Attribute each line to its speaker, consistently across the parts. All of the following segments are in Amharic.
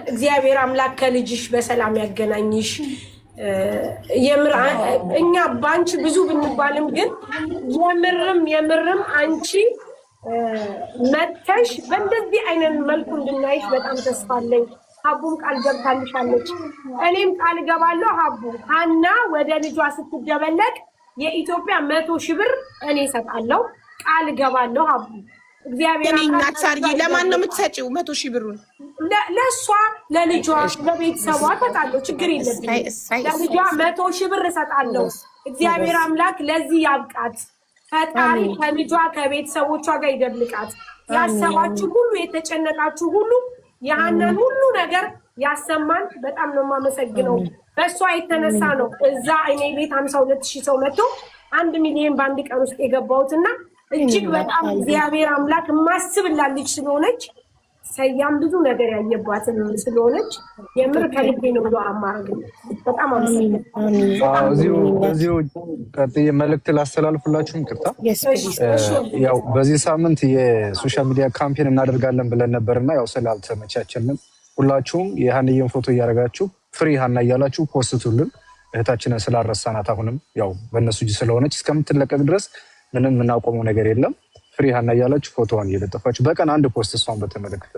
Speaker 1: እግዚአብሔር አምላክ ከልጅሽ በሰላም ያገናኝሽ። የምር እኛ ባንቺ ብዙ ብንባልም ግን የምርም አንቺ መተሽ በእንደዚህ አይነት መልኩ እንድናይሽ በጣም ተስፋ አለኝ። ሀቡም ቃል ገብታልሻለች፣ እኔም ቃል ገባለሁ። ሀቡ ሀና ወደ ልጇ ስትደበለቅ የኢትዮጵያ 100,000 ብር እኔ እሰጣለሁ፣ ቃል ገባለሁ። ሀቡ እግዚአብሔር
Speaker 2: እናት ሳርዬ ለማን ነው የምትሰጪው 100,000 ብሩን?
Speaker 1: ለእሷ ለልጇ ለቤተሰቧ እሰጣለሁ፣ ችግር የለብኝም። ለልጇ 100,000 ብር እሰጣለሁ። እግዚአብሔር አምላክ ለዚህ ያብቃት። ፈጣሪ ከልጇ ከቤተሰቦቿ ጋር ይደብልቃት። ያሰባችሁ ሁሉ የተጨነቃችሁ ሁሉ የሀናን ሁሉ ነገር ያሰማን። በጣም ነው የማመሰግነው። በእሷ የተነሳ ነው እዛ እኔ ቤት 52,000 ሰው መጥቶ 1 ሚሊዮን በአንድ ቀን ውስጥ የገባሁትና እጅግ በጣም እግዚአብሔር አምላክ ማስብላት ልጅ ስለሆነች ሰያም ብዙ ነገር ያየባትን ስለሆነች የምር ከልቤ ነው ብሎ አማረግ በጣም አመሰግናለሁ።
Speaker 3: እዚሁ ቀጥዬ መልእክት ላስተላልፍላችሁም ቅርታ። ያው በዚህ ሳምንት የሶሻል ሚዲያ ካምፔን እናደርጋለን ብለን ነበርና ያው ስላልተመቻቸንም ሁላችሁም የሀንዬን ፎቶ እያደረጋችሁ ፍሪ ሀና እያላችሁ ፖስቱልን። እህታችንን ስላረሳናት አሁንም ያው በእነሱ እጅ ስለሆነች እስከምትለቀቅ ድረስ ምንም የምናቆመው ነገር የለም። ፍሪ ሀና እያላችሁ ፎቶዋን እየለጠፋችሁ በቀን 1 ፖስት እሷን በተመለከተ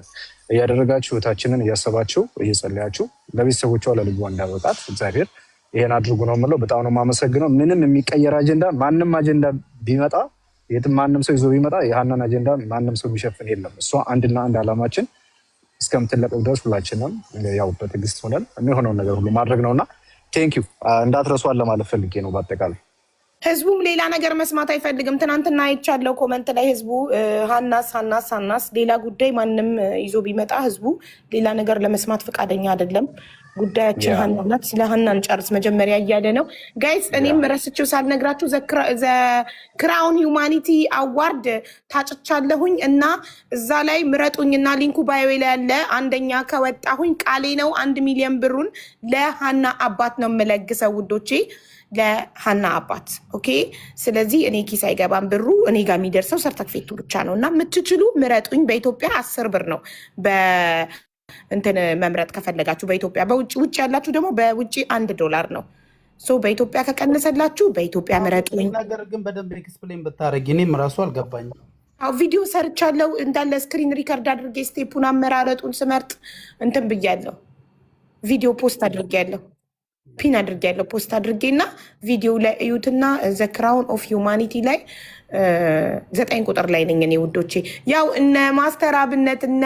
Speaker 3: እያደረጋችሁ እህታችንን እያሰባችሁ እየጸለያችሁ ለቤተሰቦቿ ለልጇ እንዳበቃት እግዚአብሔር ይሄን አድርጉ ነው የምለው። በጣም ነው የማመሰግነው። ምንም የሚቀየር አጀንዳ ማንም አጀንዳ ቢመጣ የትም ማንም ሰው ይዞ ቢመጣ የሀናን አጀንዳ ማንም ሰው የሚሸፍን የለም። እሷ አንድና አንድ ዓላማችን እስከምትለቀቅ ድረስ ሁላችንም ያው በትዕግስት ሆነን የሚሆነውን ነገር ሁሉ ማድረግ ነውና ቴንኪው እንዳትረሷን ለማለት ፈልጌ ነው። በአጠቃላይ
Speaker 2: ህዝቡም ሌላ ነገር መስማት አይፈልግም። ትናንትና አይቻለው ኮመንት ላይ ህዝቡ ሀናስ ሌላ ጉዳይ ማንም ይዞ ቢመጣ ህዝቡ ሌላ ነገር ለመስማት ፈቃደኛ አይደለም። ጉዳያችን ሀና ናት፣ ስለ ሀና እንጨርስ መጀመሪያ እያለ ነው። ጋይስ እኔም ረስቼው ሳልነግራችሁ ክራውን ሂውማኒቲ አዋርድ ታጭቻለሁኝ እና እዛ ላይ ምረጡኝና ሊንኩ ባዮ ላይ ያለ አንደኛ ከወጣሁኝ ቃሌ ነው 1 ሚሊዮን ብሩን ለሀና አባት ነው የምለግሰው ውዶቼ፣ ለሀና አባት ኦኬ። ስለዚህ እኔ ኪስ አይገባም ብሩ እኔ ጋር የሚደርሰው ሰርተክፌቱ ብቻ ነው እና የምትችሉ ምረጡኝ። በኢትዮጵያ 10 ብር ነው እንትን መምረጥ ከፈለጋችሁ በኢትዮጵያ። ውጭ ያላችሁ ደግሞ በውጭ $1 ነው። በኢትዮጵያ ከቀነሰላችሁ በኢትዮጵያ ምረጡኝ።
Speaker 4: ነገር ግን በደንብ ኤክስፕሌን ብታረጊ እኔም ራሱ አልገባኝም።
Speaker 2: ቪዲዮ ሰርቻለሁ እንዳለ ስክሪን ሪከርድ አድርጌ ስቴፑን አመራረጡን ስመርጥ እንትን ብያለሁ። ቪዲዮ ፖስት አድርጌያለሁ፣ ፒን አድርጌያለሁ። ፖስት አድርጌና ቪዲዮ ላይ እዩትና ዘ ክራውን ኦፍ ሂውማኒቲ ላይ 9 ቁጥር ላይ ነኝ እኔ ውዶቼ። ያው እነ ማስተር አብነት እነ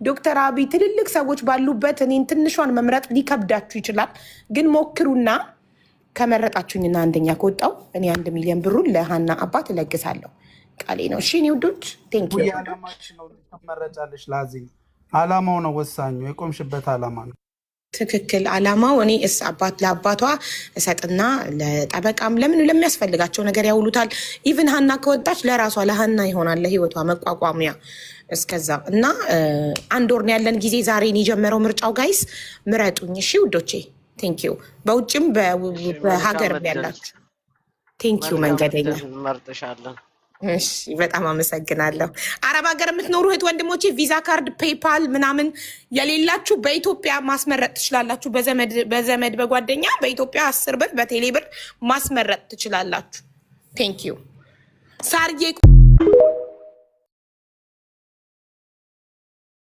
Speaker 2: ዶክተር አብይ ትልልቅ ሰዎች ባሉበት እኔን ትንሿን መምረጥ ሊከብዳችሁ ይችላል። ግን ሞክሩና ከመረጣችሁኝና አንደኛ ከወጣው እኔ 1 ሚሊዮን ብሩን ለሀና አባት እለግሳለሁ። ቃሌ ነው። እሺ እኔ ውዶች ቴንኪው።
Speaker 4: አላማች ነው ትመረጫለሽ። ላዚ አላማው ነው ወሳኙ፣ የቆምሽበት አላማ ነው
Speaker 2: ትክክል። አላማው እኔ ለአባቷ እሰጥና ለጠበቃም ለምን ለሚያስፈልጋቸው ነገር ያውሉታል። ኢቭን ሀና ከወጣች ለራሷ ለሀና ይሆናል ለህይወቷ መቋቋሚያ እስከዛ እና 1 ወር ያለን ጊዜ ዛሬን የጀመረው ምርጫው። ጋይስ ምረጡኝ እሺ ውዶቼ ቴንኪዩ። በውጭም በሀገር ያላችሁ ቴንኪዩ። መንገደኛ
Speaker 5: እንመርጥሻለን።
Speaker 2: እሺ በጣም አመሰግናለሁ። አረብ ሀገር የምትኖሩ እህት ወንድሞቼ ቪዛ ካርድ ፔፓል ምናምን የሌላችሁ በኢትዮጵያ ማስመረጥ ትችላላችሁ። በዘመድ በጓደኛ በኢትዮጵያ 10 ብር በቴሌ ብር ማስመረጥ ትችላላችሁ። ቴንክ ዩ ሳርዬ።